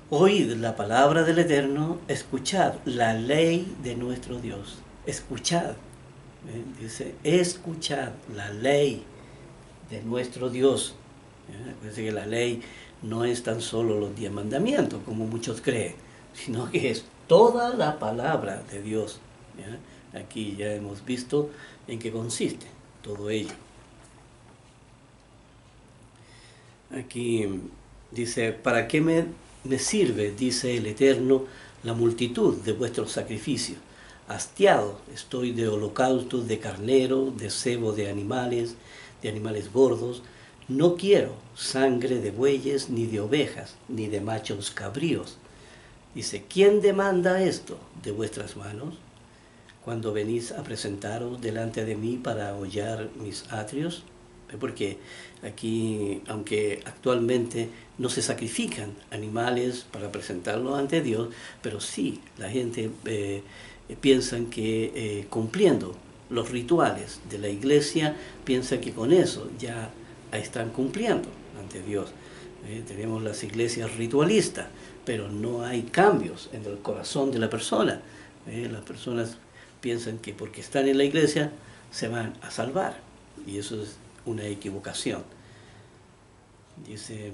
oíd la palabra del Eterno, escuchad la ley de nuestro Dios. Escuchad. Dice, escuchad la ley de nuestro Dios. Parece que la ley no es tan solo los 10 mandamientos, como muchos creen, sino que es toda la palabra de Dios. ¿Ya? Aquí ya hemos visto en qué consiste todo ello. Aquí dice, ¿para qué me sirve, dice el Eterno, la multitud de vuestros sacrificios? Hastiado estoy de holocaustos de carnero, de cebo de animales gordos. No quiero sangre de bueyes, ni de ovejas, ni de machos cabríos. Dice, ¿quién demanda esto de vuestras manos? Cuando venís a presentaros delante de mí para hollar mis atrios. Porque aquí, aunque actualmente no se sacrifican animales para presentarlos ante Dios, pero sí la gente piensa que cumpliendo los rituales de la iglesia, piensa que con eso ya están cumpliendo ante Dios. Tenemos las iglesias ritualistas, pero no hay cambios en el corazón de la persona. Las personas piensan que porque están en la iglesia se van a salvar, y eso es una equivocación. Dice,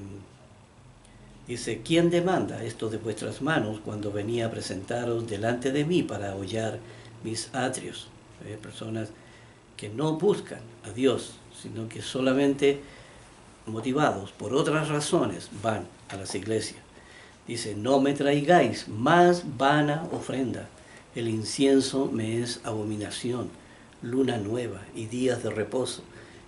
¿quién demanda esto de vuestras manos cuando venía a presentaros delante de mí para hollar mis atrios? Personas que no buscan a Dios, sino que solamente motivados por otras razones van a las iglesias. Dice, no me traigáis más vana ofrenda, el incienso me es abominación, luna nueva y días de reposo.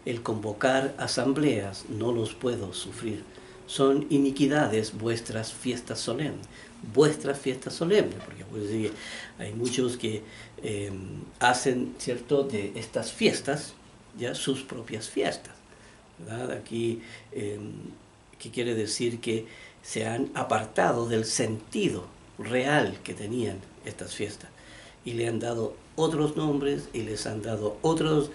El convocar asambleas no los puedo sufrir. Son iniquidades vuestras fiestas solemnes. Vuestras fiestas solemnes, porque pues, hay muchos que hacen, ¿cierto?, de estas fiestas ya sus propias fiestas, ¿verdad? Aquí, ¿qué quiere decir? Que se han apartado del sentido real que tenían estas fiestas y le han dado otros nombres y les han dado otro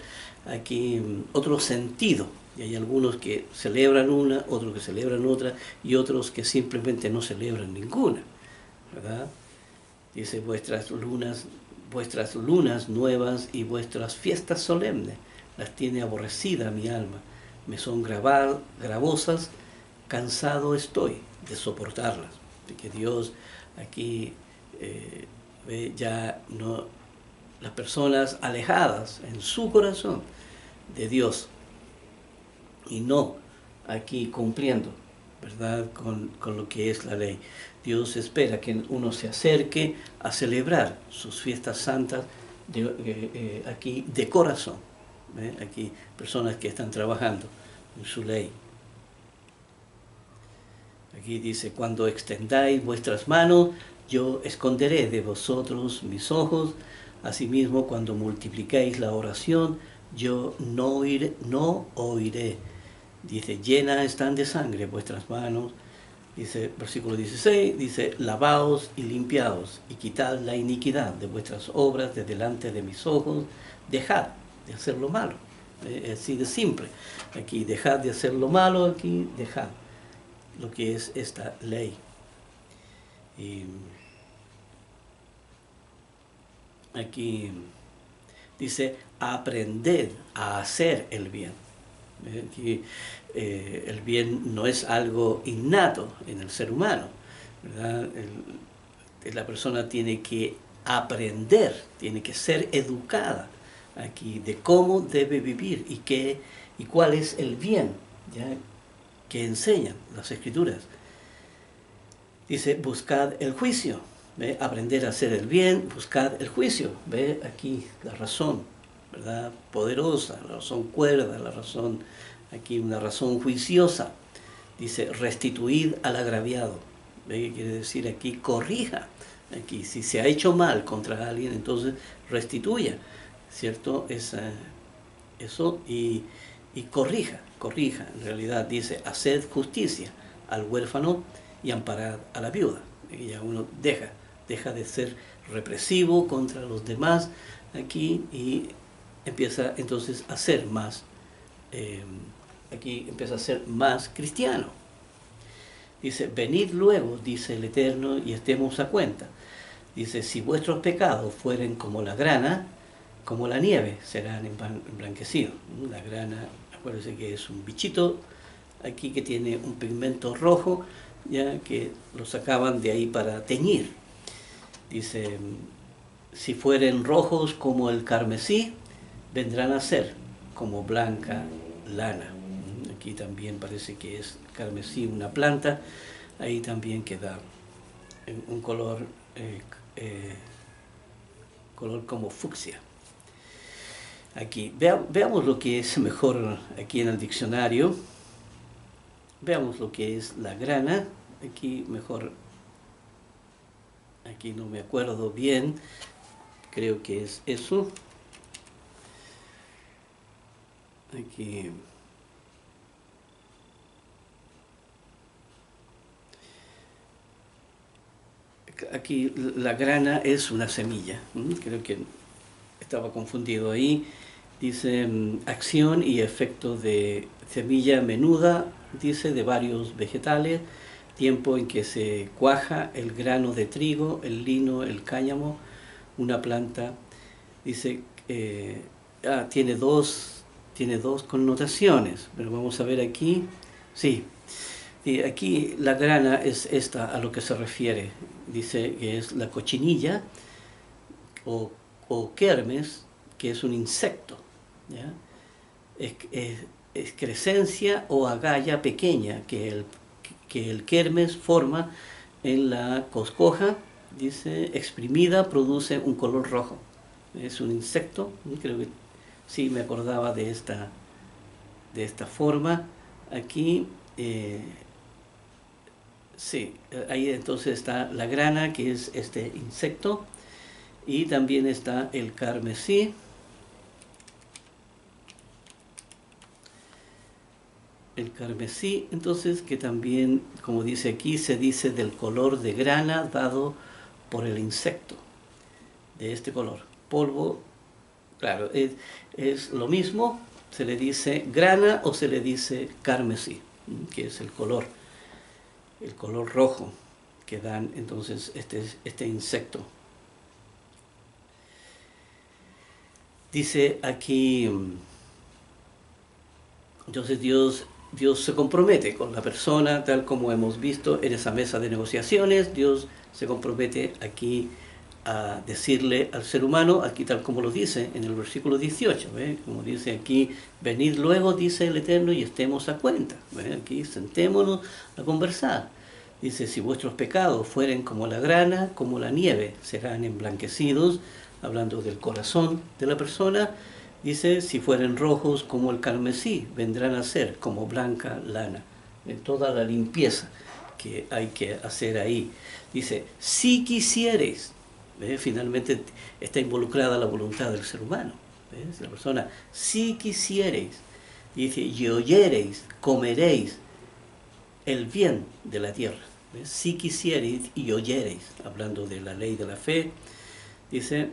sentido Y hay algunos que celebran una, otros que celebran otra, y otros que simplemente no celebran ninguna, ¿verdad? Dice, vuestras lunas nuevas y vuestras fiestas solemnes, las tiene aborrecida mi alma, me son gravosas, cansado estoy de soportarlas. De que Dios aquí ve ya no, las personas alejadas en su corazón de Dios y no aquí cumpliendo, ¿verdad? Con lo que es la ley. Dios espera que uno se acerque a celebrar sus fiestas santas aquí de corazón. Aquí personas que están trabajando en su ley. Aquí dice, cuando extendáis vuestras manos, yo esconderé de vosotros mis ojos. Asimismo, cuando multipliquéis la oración, yo no oiré. Dice, llenas están de sangre vuestras manos. Dice, versículo 16, dice, lavaos y limpiaos, y quitad la iniquidad de vuestras obras de delante de mis ojos. Dejad de hacer lo malo. Así de simple. Aquí, dejad de hacer lo malo, aquí, dejad lo que es esta ley. Y aquí dice, aprended a hacer el bien. Aquí, el bien no es algo innato en el ser humano, ¿verdad? La persona tiene que aprender, tiene que ser educada aquí de cómo debe vivir y cuál es el bien, ¿ya? Que enseñan las Escrituras. Dice, buscad el juicio, ¿ve? Aprender a hacer el bien, buscad el juicio, ve aquí la razón, ¿verdad? Poderosa, la razón cuerda, la razón, aquí una razón juiciosa. Dice, restituid al agraviado, ¿ve? ¿Qué quiere decir aquí? Corrija, aquí, si se ha hecho mal contra alguien, entonces restituya, ¿cierto? Eso y corrija, en realidad dice, haced justicia al huérfano y amparad a la viuda. Y ya uno deja de ser represivo contra los demás aquí y empieza entonces a ser más, aquí empieza a ser más cristiano. Dice, venid luego, dice el Eterno, y estemos a cuenta. Dice, si vuestros pecados fueren como la grana, como la nieve serán emblanquecidos. La grana, acuérdense que es un bichito aquí que tiene un pigmento rojo, ya que lo sacaban de ahí para teñir. Dice, si fueren rojos como el carmesí, vendrán a ser como blanca lana. Aquí también parece que es carmesí una planta, ahí también queda un color, color como fucsia. Aquí, veamos lo que es mejor aquí en el diccionario. Veamos lo que es la grana. Aquí mejor, aquí no me acuerdo bien, creo que es eso. Aquí la grana es una semilla, creo que estaba confundido ahí. Dice acción y efecto de semilla menuda, dice, de varios vegetales, tiempo en que se cuaja el grano de trigo, el lino, el cáñamo, una planta. Dice, tiene dos connotaciones, pero vamos a ver aquí. Sí, y aquí la grana es esta a lo que se refiere. Dice que es la cochinilla o kermes, que es un insecto, ¿ya? Excrescencia o agalla pequeña que el kermes forma en la coscoja, dice, exprimida, produce un color rojo. Es un insecto, creo que sí me acordaba de esta forma. Aquí, sí, ahí entonces está la grana, que es este insecto, y también está el carmesí. El carmesí, entonces, que también, como dice aquí, se dice del color de grana dado por el insecto, de este color. Polvo, claro, es lo mismo, se le dice grana o se le dice carmesí, que es el color rojo que dan entonces este insecto. Dice aquí, entonces Dios se compromete con la persona, tal como hemos visto en esa mesa de negociaciones. Dios se compromete aquí a decirle al ser humano, aquí tal como lo dice en el versículo 18, como dice aquí, venid luego, dice el Eterno, y estemos a cuenta. Aquí sentémonos a conversar. Dice, si vuestros pecados fueren como la grana, como la nieve, serán emblanquecidos, hablando del corazón de la persona. Dice, si fueren rojos como el carmesí, vendrán a ser como blanca lana. Toda la limpieza que hay que hacer ahí. Dice, si quisiereis, finalmente está involucrada la voluntad del ser humano. La persona, si quisiereis, dice, y oyereis, comeréis el bien de la tierra. Si quisiereis y oyereis, hablando de la ley de la fe, dice,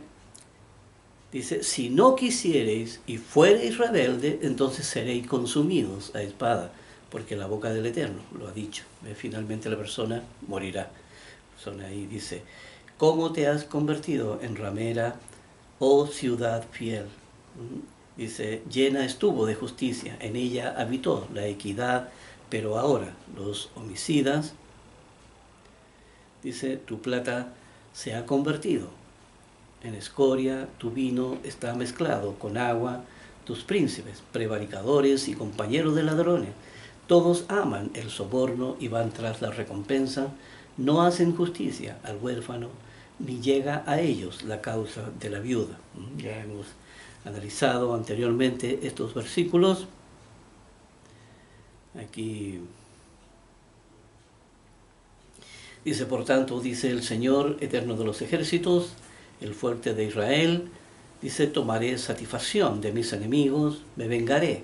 si no quisiereis y fuereis rebelde, entonces seréis consumidos a espada, porque la boca del Eterno lo ha dicho. Finalmente la persona morirá. La persona ahí dice, ¿cómo te has convertido en ramera, oh ciudad fiel? Dice, llena estuvo de justicia, en ella habitó la equidad, pero ahora los homicidas, dice, tu plata se ha convertido en escoria, tu vino está mezclado con agua, tus príncipes, prevaricadores y compañeros de ladrones, todos aman el soborno y van tras la recompensa, no hacen justicia al huérfano, ni llega a ellos la causa de la viuda. Ya hemos analizado anteriormente estos versículos. Aquí dice, por tanto, dice el Señor, eterno de los ejércitos, el fuerte de Israel, dice, tomaré satisfacción de mis enemigos, me vengaré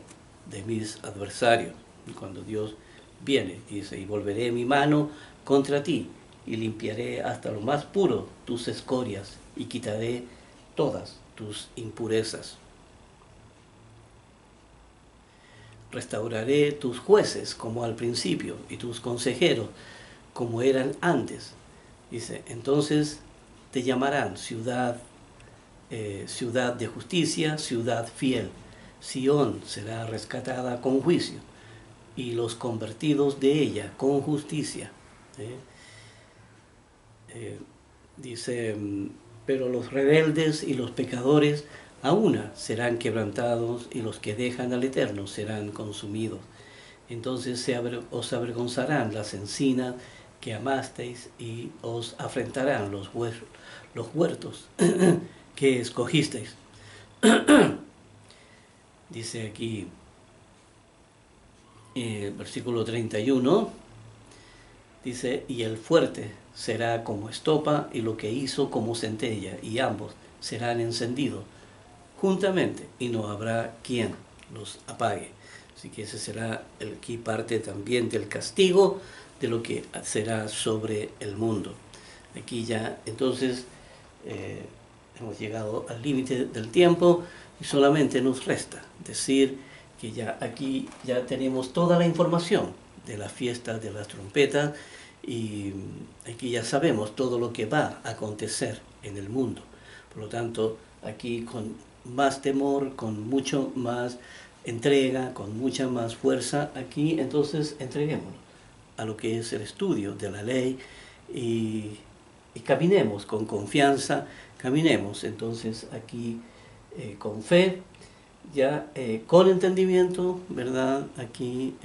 de mis adversarios. Y cuando Dios viene, dice, y volveré mi mano contra ti, y limpiaré hasta lo más puro tus escorias, y quitaré todas tus impurezas. Restauraré tus jueces como al principio, y tus consejeros como eran antes. Dice, entonces te llamarán ciudad de justicia, ciudad fiel. Sión será rescatada con juicio, y los convertidos de ella con justicia. Dice, pero los rebeldes y los pecadores a una serán quebrantados, y los que dejan al Eterno serán consumidos. Entonces os avergonzarán las encinas que amasteis, y os afrentarán los huertos que escogisteis. Dice aquí, versículo 31, dice, y el fuerte será como estopa, y lo que hizo como centella, y ambos serán encendidos juntamente, y no habrá quien los apague. Así que ese será aquí parte también del castigo de lo que será sobre el mundo. Aquí ya entonces hemos llegado al límite del tiempo, y solamente nos resta decir que ya aquí ya tenemos toda la información de la fiesta de las trompetas, y aquí ya sabemos todo lo que va a acontecer en el mundo. Por lo tanto, aquí con más temor, con mucho más entrega, con mucha más fuerza, aquí entonces entreguémonos a lo que es el estudio de la ley, y caminemos con confianza, caminemos entonces aquí con fe, ya con entendimiento, ¿verdad? Aquí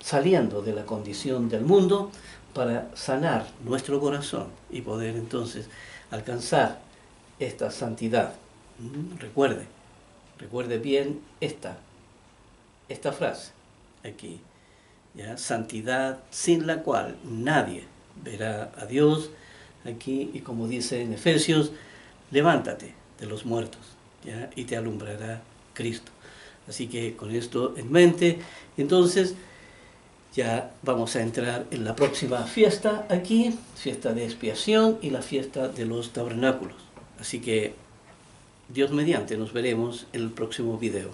saliendo de la condición del mundo para sanar nuestro corazón y poder entonces alcanzar esta santidad. Recuerde bien esta frase aquí, ¿ya? Santidad sin la cual nadie verá a Dios. Aquí, y como dice en Efesios, levántate de los muertos, ¿ya? Y te alumbrará Cristo. Así que con esto en mente, entonces ya vamos a entrar en la próxima fiesta aquí, fiesta de expiación y la fiesta de los tabernáculos. Así que Dios mediante nos veremos en el próximo video.